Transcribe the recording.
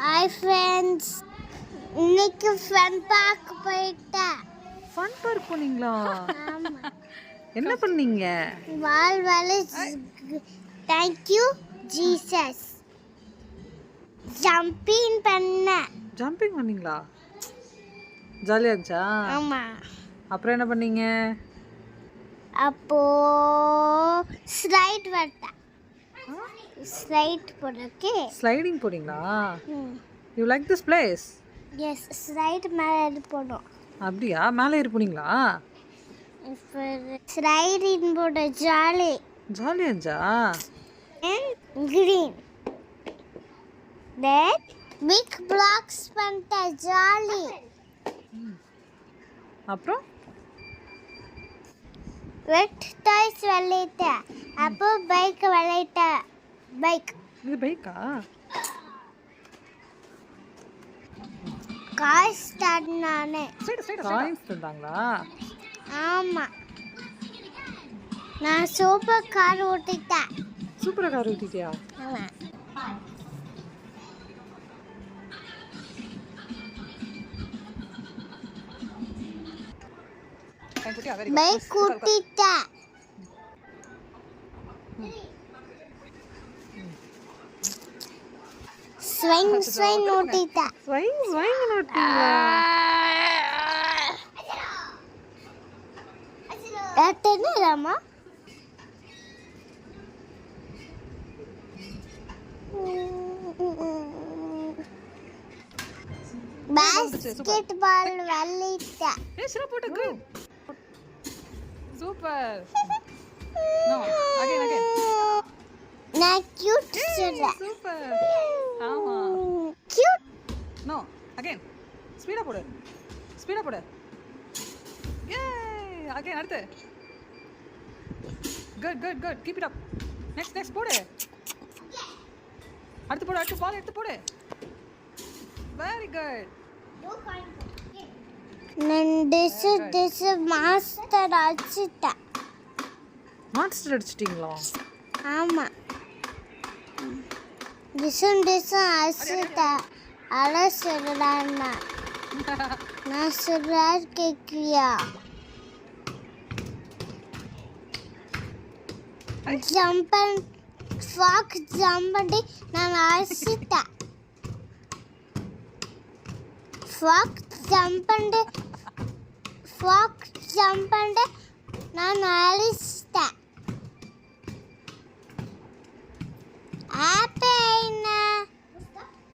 Hi friends, இன்னைக்கு fun park போயிட்டேன். Fun park போனீங்களா? ஆமா. என்ன பண்ணீங்க? வாழ் தேங்க் யூ ஜீசஸ். ஜம்பிங் பண்ணேன். ஜம்பிங் பண்ணீங்களா? ஜாலியா இருந்துச்சா? ஆமா. அப்புறம் என்ன பண்ணீங்க? அப்போ ஸ்லைட் வரட்டேன். ஸ்லைட் போடுறதுக்கு ஸ்லைடிங் போறீங்களா? You like this place? Yes, slide மேலே போடும். அப்படியா? மேலே ஏறி போனீங்களா? இப்போ ஸ்லைடிங் போட ஜாலி. ஜாலியா இருந்துச்சா? கிரீன் ரெட் பிக் பிளாக்ஸ் பண்ணிட்ட ஜாலி. அப்புறம் வெட் டாய்ஸ் விளையாட்டேன். அப்போ பைக் விளையாட்டேன். பைக் இது பைக்கா? கார் ஸ்டார்ட் நானே. காயின்ஸ் தந்தாங்களா? ஆமா, நான் சூப்பர் கார் ஓட்டிட்டேன். சூப்பரா கார் ஓட்டிட்டியா? ஆமா. பைக் ஓட்டிட்டேன். ஸ்விங் ஸ்விங் ஓட்டிட்டேன். ஸ்வைங் ஸ்வைங் ஓட்டிங்களா? என்னடாமா? பாஸ்கெட் பால் விளையாட்டேன். ஏய் சிரா போடு. குட். சூப்பர். No, again. நான் கியூட் சொல்றேன். சூப்பர். ஆமா. கியூட். No, again. ஸ்பீடா போடு. ஏய், அகைன் அடுத்து. Good. Keep it up. Next போடு. அடுத்து பால் எடுத்து போடு. Very good. நான் டிஸ் மாஸ்டர் அடிச்சிட்டேன். மான்ஸ்டர் அடிச்சிட்டீங்களா? ஆமா. டிஸ் அடிச்சிட்டேன். அல சொல்றானா? நான் சொல்றா கேக்கியா? ஃபாக் ஜம்ப் பண்ணி நான் அடிச்சிட்டேன். ஃபாக் ஜம்ப் பண்ணி நான் அடிச்சிட்டேன். ஆப்பே என்ன